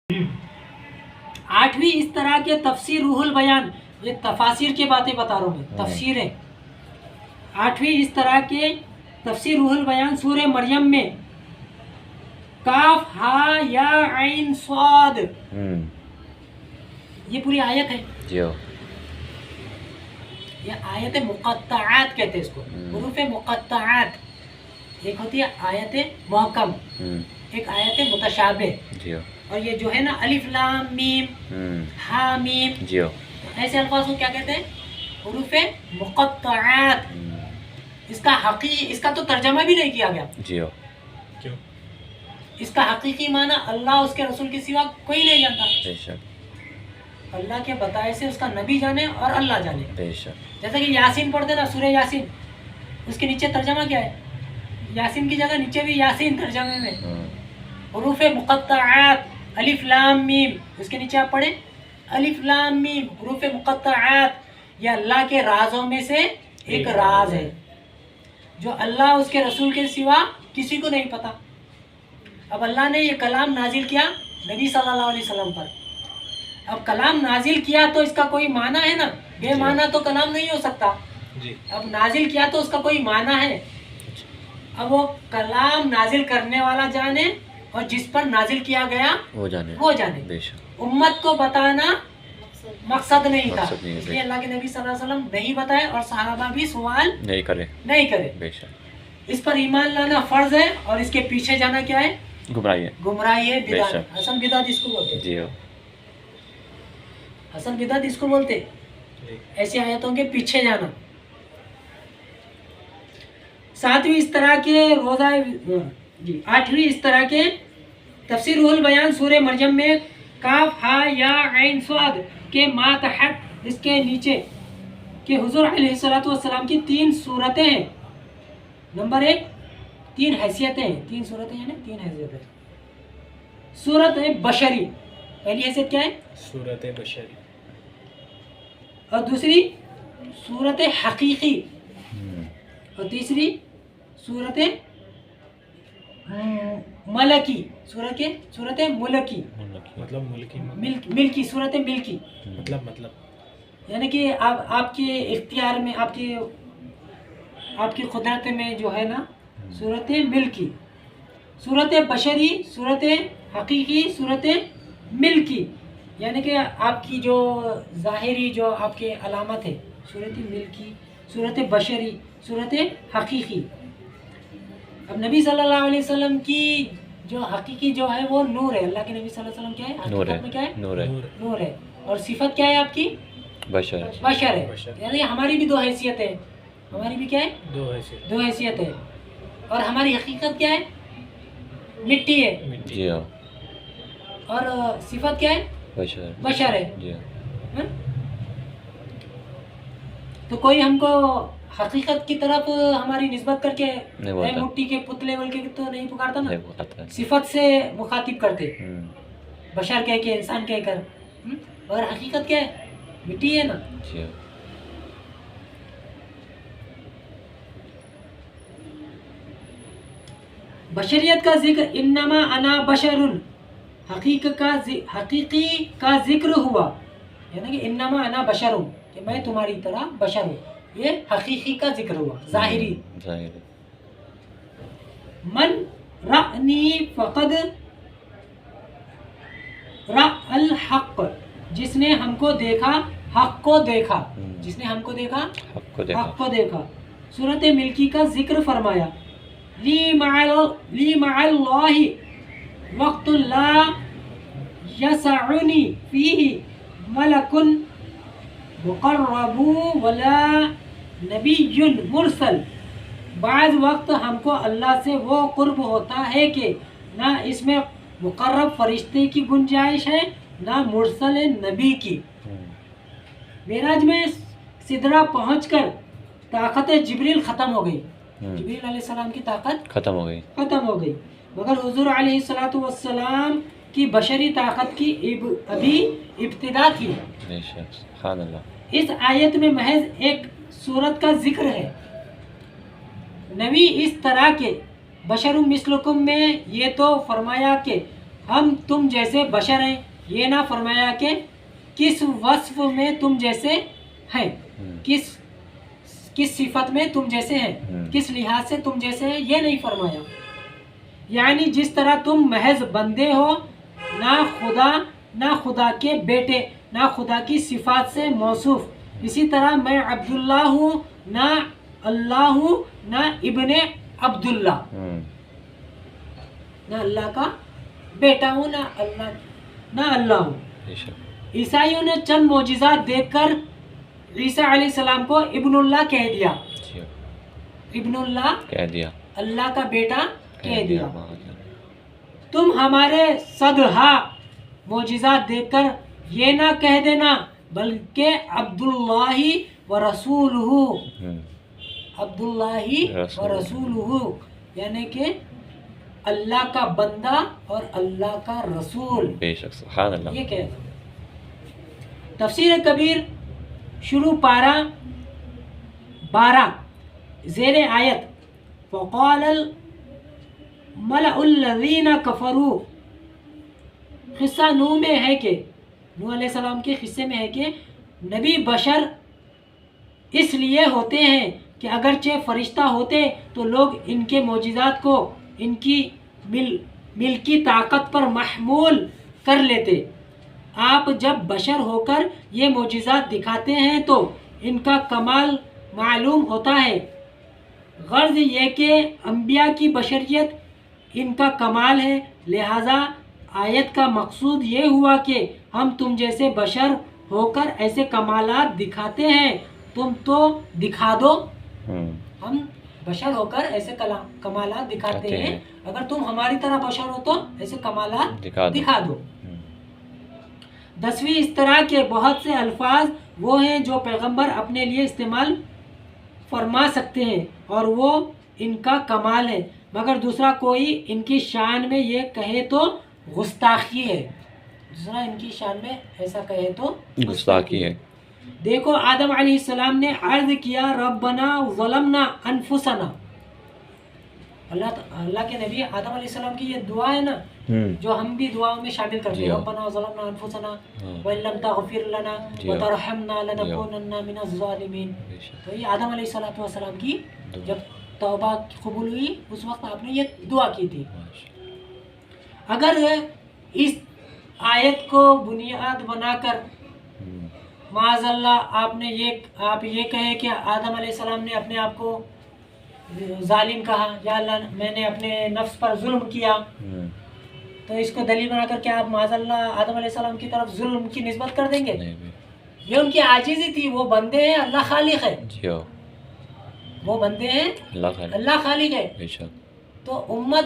آٹھویں اس طرح کے تفسیر روح البیان، یہ تفاسیر کی باتیں بتا رہا ہوں میں، تفسیریں. آٹھویں اس طرح کے تفسیر روح البیان سورہ مریم میں کاف ہا یا عین صاد، یہ پوری آیت ہے. یہ آیت مقطعات کہتے ہیں اس کو، حروف مقطعات. ایک ہوتی ہے آیت محکم، ایک آیت متشابہ. اور یہ جو ہے نا الف لام میم ہا میم، ایسے الفاظ کو کیا کہتے ہیں؟ حروف مقطعات. اس کا تو ترجمہ بھی نہیں کیا گیا. اس کا حقیقی معنی اللہ اس کے رسول کے سوا کوئی نہیں جانتا. اللہ کے بتائے سے اس کا نبی جانے اور اللہ جانے. جیسا کہ یاسین پڑھتے نا، سورہ یاسین، اس کے نیچے ترجمہ کیا ہے؟ یاسین کی جگہ نیچے بھی یاسین ترجمے میں حروف مقطعات الف لام میم، اس کے نیچے آپ پڑھیں الف لام میم حروف مقطعات. یہ اللہ کے رازوں میں سے ایک راز ہے جو اللہ اس کے رسول کے سوا کسی کو نہیں پتا. اب اللہ نے یہ کلام نازل کیا نبی صلی اللہ علیہ وسلم پر. اب کلام نازل کیا تو اس کا کوئی معنی ہے نا، بے معنی تو کلام نہیں ہو سکتا. اب نازل کیا تو اس کا کوئی معنی ہے. اب وہ کلام نازل کرنے والا جانے اور جس پر نازل کیا گیا وہ جانے. امت کو بتانا مقصد نہیں تھا، اس لیے اللہ کے نبی صلی اللہ علیہ وسلم نہیں بتائے اور صحابہ بھی سوال نہیں کرے. اس پر ایمان لانا فرض ہے اور اس کے پیچھے جانا کیا ہے؟ گمراہی ہے، بدعت. حسن بدعت اس کو بولتے، حسن بدعت اس کو بولتے، ایسی آیتوں کے پیچھے جانا. ساتویں اس طرح کے روزہ آٹھویں اس طرح کے تفسیر روح البیان سورہ مریم میں کاف ہا یا عین صاد کے ماتحت، اس کے نیچے کہ حضور علیہ السلام کی 3 صورتیں ہیں. نمبر 1 3 حیثیتیں ہیں، 3 صورتیں ہیں نا، 3 حیثیتیں. صورت بشری، پہلی حیثیت کیا ہے؟ صورت بشری. اور دوسری صورت حقیقی، اور تیسری صورت ملکی. صورت ملکی مطلب ملکی، صورت ملکی مطلب یعنی کہ آپ کے اختیار میں، آپ کی قدرت میں جو ہے نا، صورت ملکی. صورت بشری، صورت حقیقی، صورت ملکی، یعنی کہ آپ کی جو ظاہری جو آپ کے علامت ہے، صورت ملکی، صورت بشری، صورت حقیقی. اب نبی صلی اللہ علیہ وسلم کی جو حقیقی جو ہے وہ نور ہے. اللہ کے نبی صلی اللہ علیہ وسلم کیا ہے؟ حقیقت میں کیا ہے؟ نور ہے. اور صفت کیا ہے آپ کی؟ بشر ہے. یعنی ہماری بھی 2 حیثیت ہے. ہماری بھی کیا ہے؟ 2 حیثیت ہے. اور ہماری حقیقت کیا ہے؟ مٹی ہے. اور صفت کیا ہے؟ بشر ہے. تو کوئی ہم کو حقیقت کی طرف ہماری نسبت کر کے مٹی کے پتلے بول کے تو نہیں پکارتا نا، صفت سے مخاطب کرتے، بشر کہہ کے، انسان کہہ کر. اور حقیقت کیا ہے؟ مٹی ہے نا. بشریت کا ذکر انما انا بشر، حقیقی کا ذکر ہوا، یعنی کہ انما انا بشر، کہ میں تمہاری طرح بشر ہوں. یہ حقیقی کا ذکر ہوا، ظاہری. من رأنی فقد رأى الحق، جس نے ہم کو دیکھا حق کو دیکھا. جس نے ہم کو دیکھا حق کو دیکھا. صورت ملکی کا ذکر فرمایا. لی مع اللہ وقت لا یسعنی فیہ ملک مقرب ولا نبی مرسل. بعض وقت ہم کو اللہ سے وہ قرب ہوتا ہے کہ نہ اس میں مقرب فرشتے کی گنجائش ہے، نہ مرسل نبی کی. معراج میں سدرہ پہنچ کر طاقت جبریل ختم ہو گئی. جبریل علیہ السلام کی طاقت ختم ہو گئی، مگر حضور علیہ السلام کی بشری طاقت کی ابھی ابتدا تھی. اس آیت میں محض ایک صورت کا ذکر ہے. نبی اس طرح کے بشر مثلکم میں یہ تو فرمایا کہ ہم تم جیسے بشر ہیں، یہ نہ فرمایا کہ کس وصف میں تم جیسے ہیں، کس صفت میں تم جیسے ہیں، کس لحاظ سے تم جیسے ہیں، یہ نہیں فرمایا. یعنی جس طرح تم محض بندے ہو، نہ خدا کے بیٹے، نہ خدا کی صفات سے موصوف، اسی طرح میں عبداللہ ہوں، نہ اللہ ہوں، نہ ابن عبداللہ، نہ اللہ کا بیٹا ہوں، نہ اللہ ہوں. عیسائیوں نے چند معجزات دیکھ کر عیسیٰ علیہ السلام کو ابن اللہ کہہ دیا، ابن اللہ کہہ دیا، اللہ کا بیٹا کہہ دیا. تم ہمارے صدہا معجزات دیکھ کر یہ نہ کہہ دینا بلکہ عبداللہ و رسولہ، عبداللہ و رسولہ، یعنی کہ اللہ کا بندہ اور اللہ کا رسول. بے شک سبحان اللہ. یہ کہہ دو. تفسیر کبیر شروع پارہ 12 زیر آیت وقال الملأ الذین کفروا، قصہ نوح میں ہے کہ نوح علیہ السلام کے قصے میں ہے کہ نبی بشر اس لیے ہوتے ہیں کہ اگرچہ فرشتہ ہوتے تو لوگ ان کے معجزات کو ان کی ملکی طاقت پر محمول کر لیتے. آپ جب بشر ہو کر یہ معجزات دکھاتے ہیں تو ان کا کمال معلوم ہوتا ہے. غرض یہ کہ انبیاء کی بشریت ان کا کمال ہے، لہذا آیت کا مقصود یہ ہوا کہ ہم تم جیسے بشر ہو کر ایسے کمالات دکھاتے ہیں، تم تو دکھا دو. ہم بشر ہو کر ایسے کمالات دکھاتے ہیں، اگر تم ہماری طرح بشر ہو تو ایسے کمالات دکھا دو. 10ویں، اس طرح کے بہت سے الفاظ وہ ہیں جو پیغمبر اپنے لیے استعمال فرما سکتے ہیں اور وہ ان کا کمال ہے، مگر دوسرا کوئی ان کی شان میں یہ کہے تو گستاخی ہے. دوسرا ان کی شان میں ایسا کہے تو گستاخی ہے. دیکھو آدم علیہ السلام نے عرض کیا ربنا ظلمنا انفسنا. اللہ کے نبی آدم علیہ السلام کی یہ دعا ہے نا جو ہم بھی دعاؤں میں شامل کرتے ہیں، ربنا ظلمنا انفسنا وان لم تغفر لنا وترحمنا لنکونن من الظالمین. تو یہ آدم علیہ السلام کی جب توبہ قبول ہوئی اس وقت آپ نے یہ دعا کی تھی. اگر اس آیت کو بنیاد بنا کر معاذ اللہ آپ یہ کہے کہ آدم علیہ السلام نے اپنے آپ کو ظالم کہا، یا اللہ میں نے اپنے نفس پر ظلم کیا، تو اس کو دلیل بنا کر کے آپ معاذ اللہ آدم علیہ السلام کی طرف ظلم کی نسبت کر دیں گے؟ یہ ان کی عاجزی تھی. وہ بندے ہیں، اللہ خالق ہے. وہ بندے ہیں، اللہ خالق ہے. تو امت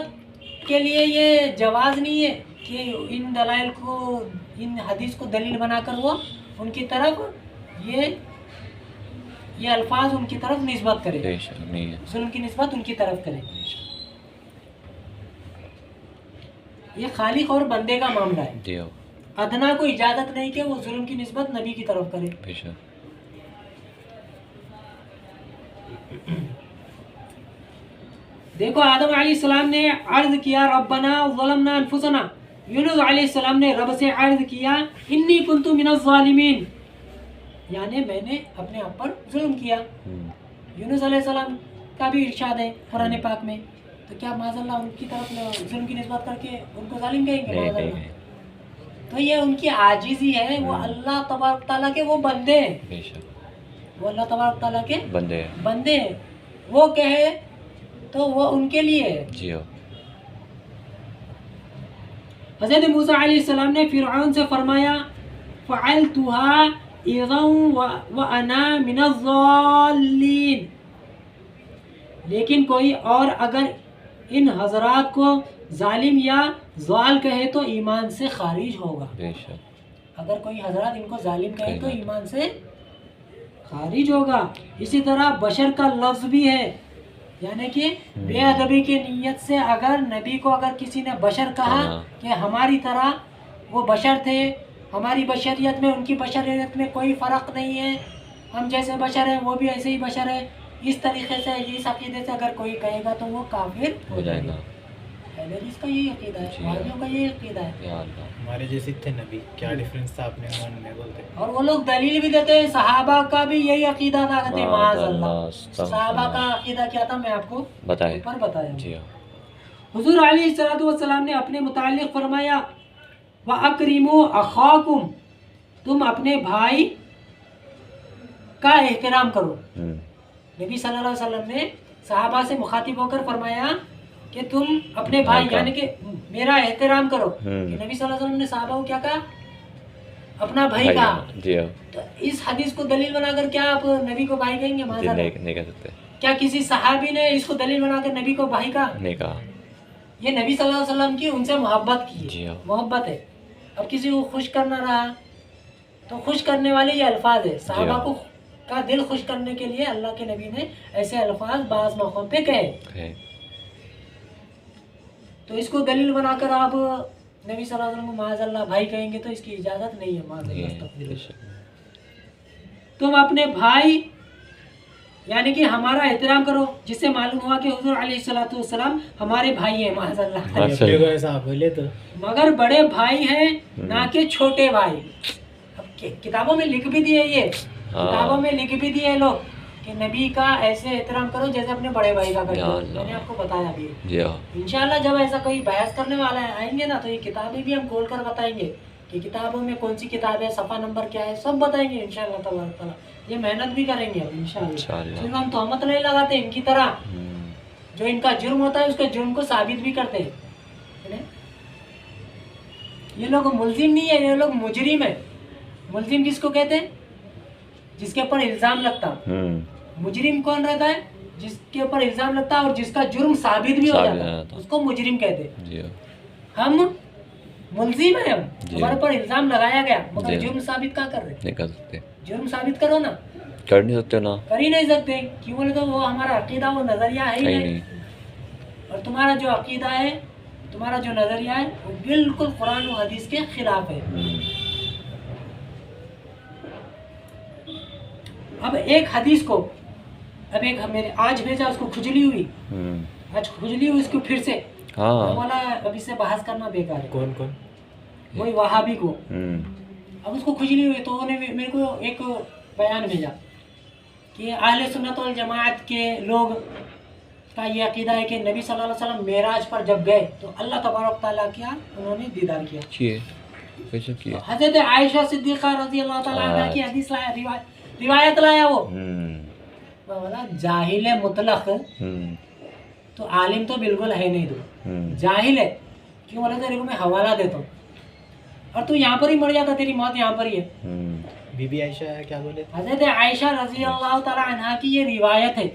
کے لیے یہ جواز نہیں ہے کہ ان دلائل کو، ان حدیث کو دلیل بنا کر وہ ان کی طرف یہ الفاظ ان کی طرف نسبت کرے، ظلم کی نسبت ان کی طرف کرے. یہ خالق اور بندے کا معاملہ ہے. ادنا کو اجازت نہیں کہ وہ ظلم کی نسبت نبی کی طرف کرے. دیکھو آدم علیہ السلام نے عرض کیا ربنا ظلمنا انفسنا. یونس علیہ السلام نے رب سے عرض کیا انی کنت من الظالمین، یعنی میں نے اپنے آپ پر ظلم کیا. یونس علیہ السلام کا بھی ارشاد ہے قرآن پاک میں، تو کیا معاذ اللہ ان کی طرف ظلم کی نسبت کر کے ان کو ظالم کہیں گے؟ معاذ اللہ. تو یہ ان کی عاجزی ہے. وہ اللہ تبارک تعالیٰ کے وہ بندے ہیں، وہ اللہ تبارک تعالیٰ کے بندے ہیں. وہ کہے تو وہ ان کے لیے ہے. حضرت موسیٰ علیہ السلام نے فرعون سے فرمایا فعلتها اذا وانا من الضالین. لیکن کوئی اور اگر ان حضرات کو ظالم یا ضال کہے تو ایمان سے خارج ہوگا. اگر کوئی حضرات ان کو ظالم کہے تو ایمان سے خارج ہوگا. اسی طرح بشر کا لفظ بھی ہے، یعنی کہ بے ادبی کی نیت سے اگر نبی کو اگر کسی نے بشر کہا کہ ہماری طرح وہ بشر تھے، ہماری بشریت میں ان کی بشریت میں کوئی فرق نہیں ہے، ہم جیسے بشر ہیں وہ بھی ایسے ہی بشر ہیں، اس طریقے سے اس عقیدے سے اگر کوئی کہے گا تو وہ کافر ہو جائے گا. اہل حدیث کا یہی عقیدہ ہے, وہابیوں کا یہی عقیدہ ہے. یا اللہ. ہمارے جیسے تھے نبی, کیا ڈفرینس تھا اپنے ایمان میں بولتے. اور وہ لوگ دلیل بھی دیتے ہیں, صحابہ کا بھی یہی عقیدہ تھا, کہتے ہیں معاذ اللہ. صحابہ کا عقیدہ کیا تھا میں آپ کو بتائیں. اوپر بتایا. جی ہاں. حضور علیہ الصلوۃ والسلام نے اپنے متعلق فرمایا وَأَكْرِمُوا أَخَاكُمْ, تم اپنے بھائی کا احترام کرو. نبی صلی اللہ علیہ وسلم نے صحابہ سے مخاطب ہو کر فرمایا کہ تم اپنے بھائی یعنی کہ میرا احترام کرو. کہ نبی صلی اللہ علیہ وسلم نے صحابہ کو کیا کہا؟ اپنا بھائی کہا. جی ہاں. تو اس حدیث کو دلیل بنا کر کیا آپ نبی کو بھائی کہیں گے؟ معاذ اللہ. نہیں کہہ سکتے. کیا کسی صحابی نے اس کو دلیل بنا کر نبی کو بھائی کہا؟ نہیں کہا. یہ نبی صلی اللہ علیہ وسلم کی ان سے محبت کی. جی ہاں. محبت ہے. اب کسی کو خوش کرنا رہا تو خوش کرنے والے یہ الفاظ ہے. صحابہ کو کا دل خوش کرنے کے لیے اللہ کے نبی نے ایسے الفاظ بعض موقعوں پہ کہے. تو اس کو دلیل بنا کر آپ نبی صلی اللہ علیہ وسلم کو معاذ اللہ بھائی کہیں گے تو اس کی اجازت نہیں ہے. معاذ اللہ. تم اپنے بھائی یعنی کہ ہمارا احترام کرو, جس سے معلوم ہوا کہ حضور علیہ الصلوۃ والسلام ہمارے بھائی ہیں. معاذ اللہ. ایسا بولے تو مگر بڑے بھائی ہیں نہ کہ چھوٹے بھائی. اب کتابوں میں لکھ بھی دیے, یہ کتابوں میں لکھ بھی دیے لوگ کہ نبی کا ایسے احترام کرو جیسے اپنے بڑے بھائی کا کرتے ہو. میں نے آپ کو بتایا بھی. انشاءاللہ جب ایسا کوئی بحث کرنے والا آئیں گے نا تو یہ کتابیں بھی ہم کھول کر بتائیں گے کہ کتابوں میں کون سی کتاب ہے, صفحہ نمبر کیا ہے, سب بتائیں گے انشاءاللہ تبارک تعالیٰ. یہ محنت بھی کریں گے اب انشاءاللہ. صرف ہم تہمت نہیں لگاتے ان کی طرح, جو ان کا جرم ہوتا ہے اس کے جرم کو ثابت بھی کرتے ہیں. یہ لوگ ملزم نہیں ہے, یہ لوگ مجرم ہے. ملزم کس کو کہتے ہیں؟ جس کے اوپر الزام لگتا. مجرم کون رہتا ہے؟ جس کے اوپر الزام لگتا ہے اور جس کا جرم ثابت بھی ہو جاتا ہے, اس کو مجرم کہتے ہیں. ہم ملزم ہیں, ہمارے اوپر الزام لگایا گیا مگر جرم ثابت کہاں کر رہے؟ نہیں کر سکتے. جرم ثابت کرو نا. کر نہیں سکتے نا. کر ہی نہیں سکتے. کیوں بولے تو وہ ہمارا عقیدہ, وہ نظریہ ہے ہی نہیں. اور تمہارا جو عقیدہ ہے, تمہارا جو نظریہ ہے وہ بالکل قرآن و حدیث کے خلاف ہے. اب ایک حدیث کو میرے آج بھیجا, اس کو کھجلی ہوئی, آج کھجلی ہوئی اس کو پھر سے بولا اب اس سے بحث کرنا بیکار ہے. کون وہی وہابی کو. اب اس کو کھجلی ہوئی تو انہوں نے میرے کو ایک بیان بھیجا کہ اہل سنت والجماعت کے لوگ کا یہ عقیدہ ہے کہ نبی صلی اللہ علیہ وسلم معراج پر جب گئے تو اللہ تبارک تعالیٰ کیا انہوں نے دیدار کیا. حضرت عائشہ صدیقہ رضی اللہ تعالیٰ عنہ کی حدیث لایا, روایت لایا. وہ بولا جاہل مطلق تو عالم تو بالکل ہے نہیں, تو جاہل ہے. کیوں بولے تیرے کو میں حوالہ دیتا ہوں اور تو یہاں پر ہی مر جاتا, تیری موت یہاں پر ہی ہے. بی بی عائشہ کیا بولے؟ حضرت عائشہ رضی اللہ تعالیٰ عنہ کی یہ روایت ہے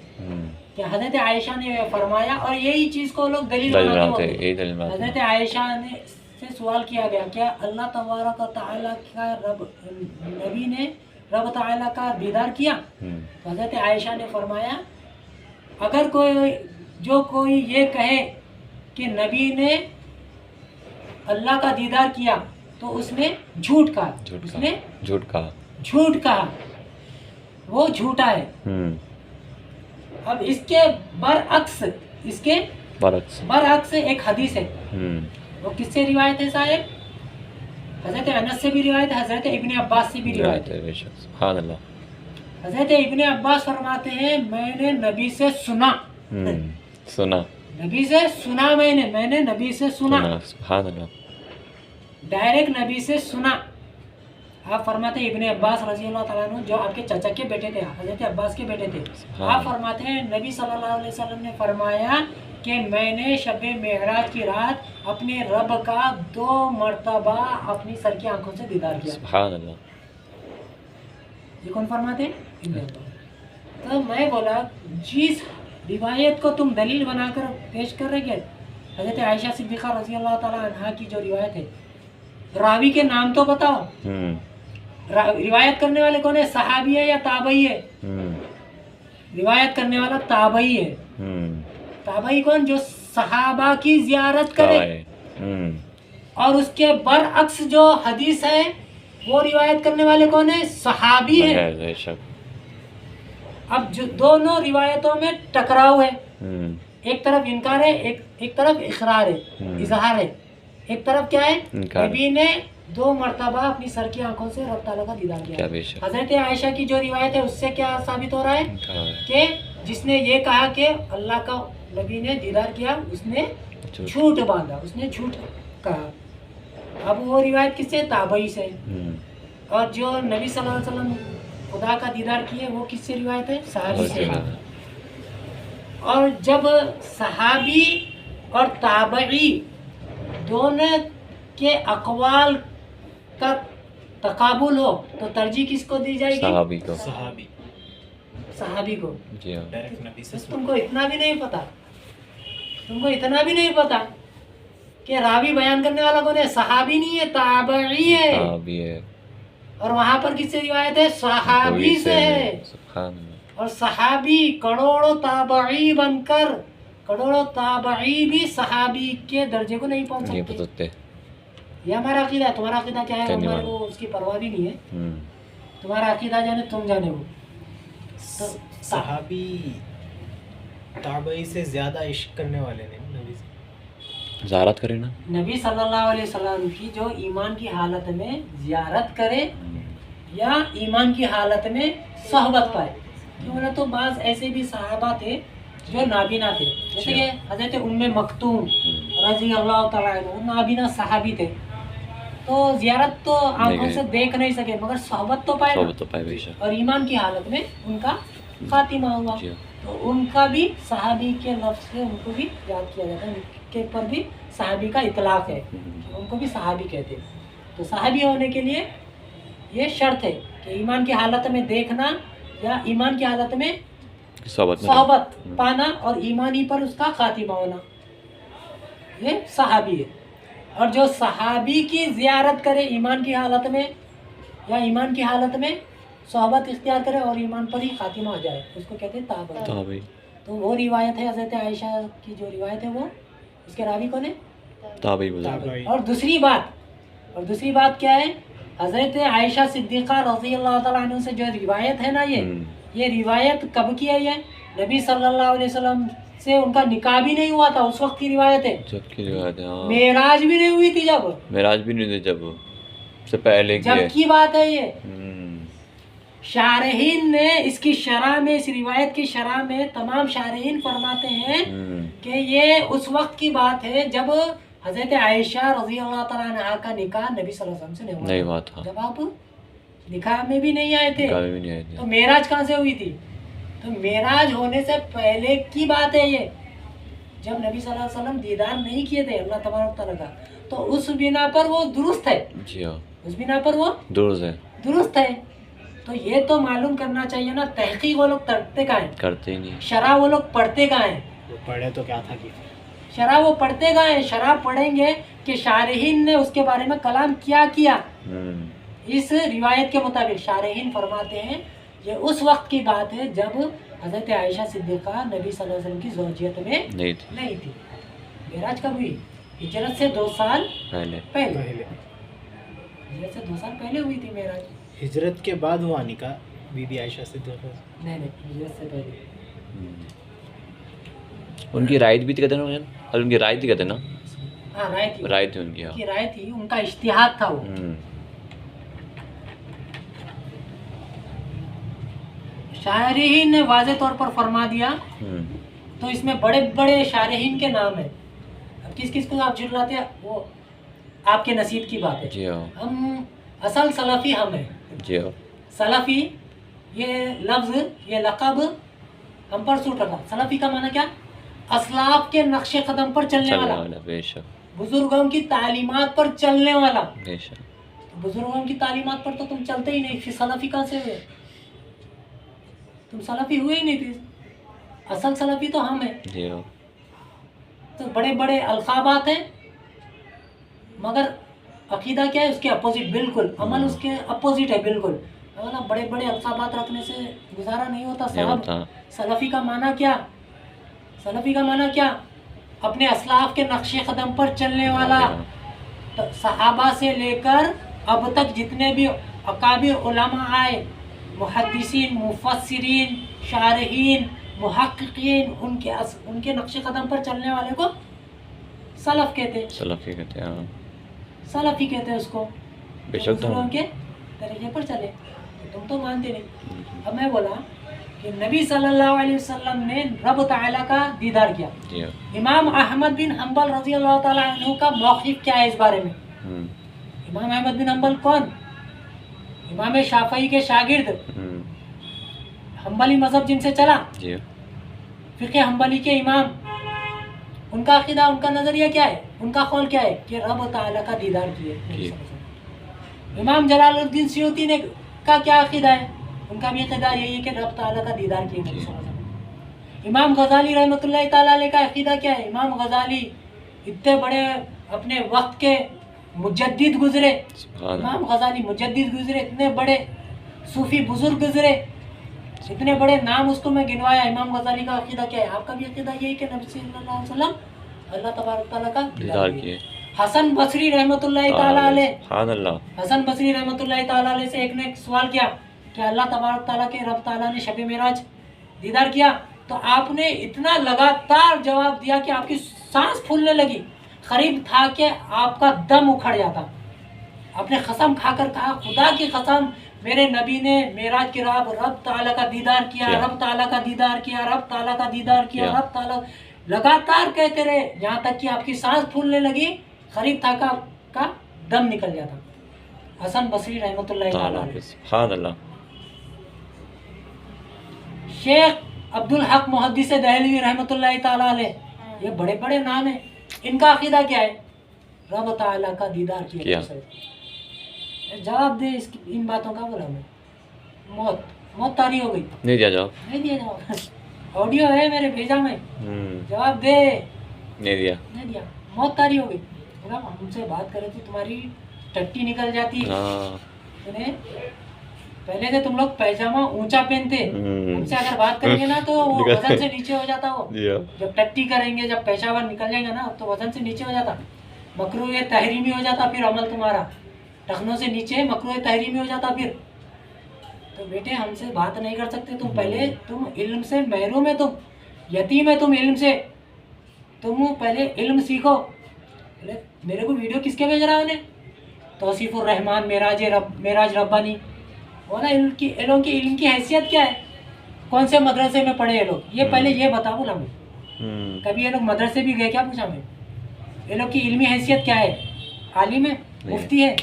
کہ حضرت عائشہ نے فرمایا, اور یہی چیز کو لوگ دلیل بناتے ہیں. حضرت عائشہ نے سے سوال کیا گیا کیا اللہ تبارک و تعالیٰ کا نبی نے رب تعالیٰ کا دیدار کیا؟ تو حضرت عائشہ نے فرمایا اگر کوئی یہ کہے کہ نبی نے اللہ کا دیدار کیا تو اس نے جھوٹ کہا. اس نے جھوٹ کہا, وہ جھوٹا ہے. اب اس کے برعکس ایک حدیث ہے, وہ کس سے روایت ہے صاحب؟ حضرت انس سے بھی روایت ہے, حضرت ابن عباس سے بھی روایت ہے. سبحان اللہ. حضرت ابن عباس فرماتے ہیں میں نے نبی سے سنا. نبی سے سنا, میں نے نبی سے سنا. سبحان اللہ. ڈائریکٹ نبی سے سنا. آپ فرماتے ہیں ابن عباس رضی اللہ تعالیٰ عنہ جو آپ کے چچا کے بیٹے تھے, حضرت عباس کے بیٹے تھے, آپ فرماتے ہیں نبی صلی اللہ علیہ وسلم نے فرمایا کہ میں نے شب معراج کی رات اپنے رب کا 2 مرتبہ اپنی سر کی آنکھوں سے دیدار کیا. سبحان اللہ. یہ کون فرماتے ہیں؟ تو میں بولا جس روایت کو تم دلیل بنا کر پیش کر رہے ہیں, حضرت عائشہ صدیقہ رضی اللہ تعالیٰ عنہ کی جو روایت ہے, راوی کے نام تو بتاؤ. روایت کرنے والے کون ہے, صحابی ہے یا تابعی ہے؟ روایت کرنے والا تابعی ہے. تابعی کون؟ جو صحابہ کی زیارت کرے. اور اس کے برعکس جو حدیث ہے وہ روایت کرنے والے کون ہیں؟ صحابی ہیں. اب جو دونوں روایتوں میں ٹکراؤ ہے, ایک طرف انکار ہے، ایک طرف اقرار ہے، اظہار ہے. ایک طرف کیا ہے؟ انکار. نبی نے 2 مرتبہ اپنی سر کی آنکھوں سے رب تعالیٰ کا دیدار کیا کیا. بے شک حضرت عائشہ کی جو روایت ہے اس سے کیا ثابت ہو رہا ہے انکار ہے. کہ جس نے یہ کہا کہ اللہ کا نبی نے دیدار کیا اس نے جھوٹ. جھوٹ باندھا، اس نے جھوٹ کہا. اب وہ روایت کس سے؟ تابعی سے. اور جو نبی صلی اللہ علیہ وسلم خدا کا دیدار کیے وہ کس سے روایت ہے؟ صحابی سے. اور جب صحابی اور تابعی دونوں کے اقوال کا تقابل ہو تو ترجیح کس کو دی جائے گی؟ صحابی کو. صحابی صحابی کو. جی ہاں. ڈائریکٹ نبی سے بس تم کو اتنا بھی نہیں پتا، تم کو اتنا بھی نہیں پتا کہ راوی بیان کرنے والا کون ہے؟ صحابی نہیں ہے، تابعی ہے. صحابی ہے. اور وہاں پر کس سے روایت ہے؟ صحابی سے ہے. سبحان اللہ. اور صحابی کروڑوں تابعی بن کر کروڑوں تابعی بھی صحابی کے درجے کو نہیں پہنچ نہیں سکتے. بتاتے. یہ ہمارا عقیدہ ہے. تمہارا عقیدہ کیا ہے کہنے ہمارے والا. کو اس کی پرواہ بھی نہیں ہے. ہم. تمہارا عقیدہ جانے تم جانے وہ. تو صحابی تابعی سے زیادہ عشق کرنے والے نے نبی سے. زیارت کرے نا. نبی صلی اللہ علیہ وسلم کی جو ایمان کی حالت میں زیارت کرے یا ایمان کی حالت میں صحبت پائے. کیوں تو بعض ایسے بھی صحابہ تھے جو نابینا تھے، جیسے کہ حضرت ام مکتوم رضی اللہ تعالیٰ عنہ، وہ نابینا صحابی تھے. تو زیارت تو آنکھوں سے دیکھ نہیں سکے مگر صحبت تو پائے نا. صحبت تو پائے بے شک. اور ایمان کی حالت میں ان کا خاتمہ ہوا. جی. تو ان کا بھی صحابی کے لفظ سے ان کو بھی یاد کیا جاتا ہے، ان کے پر بھی صحابی کا اطلاق ہے، ان کو بھی صحابی کہتے ہیں. تو صحابی ہونے کے لیے یہ شرط ہے کہ ایمان کی حالت میں دیکھنا یا ایمان کی حالت میں صحبت پانا اور ایمانی پر اس کا خاتمہ ہونا، یہ صحابی ہے. اور جو صحابی کی زیارت کرے ایمان کی حالت میں یا ایمان کی حالت میں صحبت اختیار کرے اور ایمان پر ہی خاتمہ ہو جائے اس کو کہتے ہیں تابعی. تو وہ روایت ہے حضرت عائشہ کی جو روایت ہے وہ اس کے راوی کون ہے؟ تابعی. اور دوسری بات کیا ہے؟ حضرت عائشہ صدیقہ رضی اللہ تعالیٰ عنہ سے جو روایت ہے نا یہ روایت کب کی ہے؟ یہ نبی صلی اللہ علیہ وسلم سے ان کا نکاح بھی نہیں ہوا تھا اس وقت کی روایت ہے. جب کی روایت ہے. معراج بھی نہیں ہوئی تھی جب. معراج بھی نہیں ہوئی جب سے پہلے کی جب ہے. کی بات ہے یہ. شارحین نے اس کی شرح میں، اس روایت کی شرح میں تمام شارحین فرماتے ہیں کہ یہ اس وقت کی بات ہے جب حضرت عائشہ رضی اللہ تعالیٰ عنہا کا نکاح نبی صلی اللہ علیہ وسلم سے نہیں ہوا تھا. جب آپ نکاح میں بھی نہیں آئے تھے تو معراج کہاں سے ہوئی تھی؟ تو معراج ہونے سے پہلے کی بات ہے یہ، جب نبی صلی اللہ علیہ وسلم دیدار نہیں کیے تھے اللہ تبارک تعالیٰ کا. تو اس بنا پر وہ درست ہے. جی ہاں. اس بنا پر وہ درست ہے. تو یہ تو معلوم کرنا چاہیے نا تحقیق وہ لوگ کرتے کہاں ہیں؟ کرتے ہی نہیں. شرح وہ لوگ پڑھتے کہاں ہیں؟ وہ پڑھے تو کیا تھا کہ شرح وہ پڑھتے کہاں ہیں؟ شرح پڑھیں گے کہ شارحین نے اس کے بارے میں کلام کیا. اس روایت کے مطابق شارحین فرماتے ہیں یہ اس وقت کی بات ہے جب حضرت عائشہ صدیقہ نبی صلی اللہ علیہ وسلم کی زوجیت میں نہیں تھی. معراج کب ہوئی؟ ہجرت سے 2 سال پہلے. ہجرت سے 2 سال پہلے ہوئی تھی معراج. ہجرت کے بعد ہوا نکاح بی بی عائشہ صدیقہ؟ نہیں ہجرت سے پہلے. ان کی رائے بھی کہتے ہیں نا، ان کی رائے بھی کہتے ہیں نا. ہاں رائے تھی ان کی. رائے تھی، ان کا اجتہاد تھا. وہ شارحین نے واضح طور پر فرما دیا. تو اس میں بڑے بڑے شارحین کے نام ہیں. اب کس کو آپ جھٹلاتے ہیں وہ آپ کے نصیب کی بات ہے. جی ہاں. ہم اصل سلفی ہم ہیں. جی ہاں. سلفی یہ لفظ یہ لقب ہم پر سوٹ رکھا. سلفی کا معنی کیا؟ اسلاف کے نقش قدم پر چلنے والا. بے شک. بزرگوں کی تعلیمات پر چلنے والا. بے شک. بزرگوں کی تعلیمات پر تو تم چلتے ہی نہیں، پھر سلفی کہاں سے ہوئے؟ تم سلفی ہوئے ہی نہیں تھے. اصل سلفی تو ہم ہیں. جی ہاں. تو بڑے بڑے القابات ہیں مگر عقیدہ کیا ہے؟ اس کے اپوزٹ بالکل. عمل اس کے اپوزٹ ہے بالکل. بڑے بڑے القابات رکھنے سے گزارا نہیں ہوتا صاحب. سلفی کا معنی کیا؟ سلفی کا معنی کیا؟ اپنے اسلاف کے نقش قدم پر چلنے والا. صحابہ سے لے کر اب تک جتنے بھی اکابر علماء آئے، محدثین، مفسرین، شارحین، محققین ان کے نقش قدم پر چلنے والے کو سلف کہتے ہیں. سلف ہی کہتے ہیں. ہاں سلف ہی کہتے ہیں اس کو. بے شک. تو ان کے طریقے پر چلے. تم تو مانتے نہیں. اب میں بولا کہ نبی صلی اللہ علیہ وسلم نے رب تعالیٰ کا دیدار کیا. امام احمد بن حنبل رضی اللہ تعالیٰ عنہ کا موقف کیا ہے اس بارے میں؟ امام احمد بن حنبل کون؟ امام شافعی کے شاگرد، حنبلی مذہب جن سے چلا، فقہ حنبلی کے امام. ان کا عقیدہ، ان کا نظریہ کیا ہے؟ ان کا قول کیا ہے؟ کہ رب تعالیٰ کا دیدار کیے. امام جلال الدین سیوطی نے کا کیا عقیدہ ہے؟ ان کا بھی عقیدہ یہی ہے کہ رب تعالیٰ کا دیدار کیے. امام غزالی رحمۃ اللہ تعالیٰ علیہ کا عقیدہ کیا ہے؟ امام غزالی اتنے بڑے اپنے وقت کے مجدد گزرے. امام غزالی مجدد گزرے، اتنے بڑے صوفی بزرگ گزرے، اتنے بڑے نام اس کو میں گنوایا. امام غزالی کا عقیدہ کیا ہے؟ آپ کا بھی عقیدہ یہی کہ نبی صلی اللہ علیہ وسلم اللہ تبارک تعالیٰ کا دیدار کیے. حسن بصری رحمۃ اللہ تعالیٰ علیہ، حسن بصری رحمۃ اللہ تعالیٰ علیہ سے ایک نے سوال کیا کہ اللہ تبارک تعالیٰ کے رب تعالیٰ نے شب معراج دیدار کیا؟ تو آپ نے اتنا لگاتار جواب دیا کہ آپ کی سانس پھولنے لگی. قریب تھا کہ آپ کا دم اکھڑ جاتا. آپ نے قسم کھا کر کہا خدا کی قسم میرے نبی نے معراج کی رات رب تعالیٰ کا دیدار کیا، رب تعالیٰ کا دیدار کیا، رب تعالیٰ کا دیدار کیا، رب تعالیٰ. لگاتار کہتے رہے یہاں تک کہ آپ کی سانس پھولنے لگی، قریب تھا کہ آپ کا دم نکل جاتا. حسن بصری رحمۃ اللہ تعالیٰ علیہ. سبحان اللہ. شیخ عبدالحق محدث دہلوی رحمۃ اللہ تعالیٰ علیہ، یہ بڑے بڑے نام ہیں. ان کا عقیدہ کیا ہے؟ رب تعالیٰ کا دیدار کیا. جواب دے ان باتوں کا. بولا میں موت تاری ہو گئی. نہیں دیا جواب. نہیں دیا جواب. آڈیو ہے میرے بھیجا میں. جواب دے. نہیں دیا. نہیں دیا. موت تاری ہو گئی. بولا ہم سے بات کرے تو تمہاری ٹٹی نکل جاتی. پہلے سے تم لوگ پیجامہ اونچا پہنتے، ہم سے اگر بات کریں گے نا تو وہ وزن سے نیچے ہو جاتا. وہ جب ٹٹی کریں گے، جب پیشاور نکل جائیں گے نا تو وزن سے نیچے ہو جاتا. مکروہ تحریمی ہو جاتا پھر عمل تمہارا. ٹخنوں سے نیچے مکروہ تحریمی ہو جاتا پھر. تو بیٹے ہم سے بات نہیں کر سکتے. تم پہلے تم علم سے محروم ہے، تم یتیم ہے، تم علم سے. تم پہلے علم سیکھو. میرے کو ویڈیو کس کے بھیج رہا انہیں؟ توصیف الرحمان معراج ربانی. بولا ان کی علم کی حیثیت کیا ہے؟ کون سے مدرسے میں پڑھے یہ لوگ؟ یہ پہلے یہ بتا. بولا میں کبھی یہ لوگ مدرسے بھی گئے کیا؟ پوچھا میں. یہ لوگ کی علمی حیثیت کیا ہے؟ عالم ہے؟ مفتی ہے؟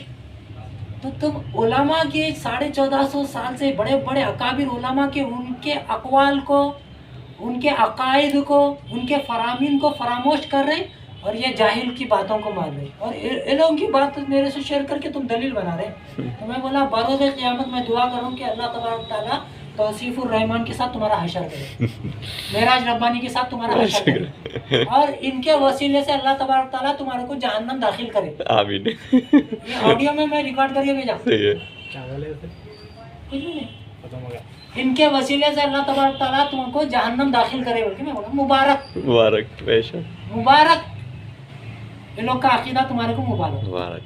تو تم علماء کے 1450 سال سے بڑے بڑے اکابر علماء کے ان کے اقوال کو، ان کے عقائد کو، ان کے فرامین کو فراموش کر رہے اور یہ جاہل کی باتوں کو مان رہے اور علم کی بات میرے سے شیئر کر کے تم دلیل بنا رہے. تو میں بولا بروز قیامت میں دعا کروں کہ اللہ تبارک تعالیٰ توصیف الرحمان کے ساتھ تمہارا حشر کرے، معراج ربانی کے ساتھ تمہارا حشر کرے، اور ان کے وسیلے سے اللہ تبارک تعالیٰ تمہارے کو جہنم داخل کرے. آمین. یہ آڈیو میں ریکارڈ کر کے بھیجا. کیا بولے تھے؟ کچھ بھی نہیں. ان کے وسیلے سے اللہ تبارک تعالیٰ تم کو جہنم داخل کرے بول کے میں بولا مبارک. مبارک. بے شک مبارک. یہ لوگ کا عقیدہ تمہارے کو مبارک. مبارک.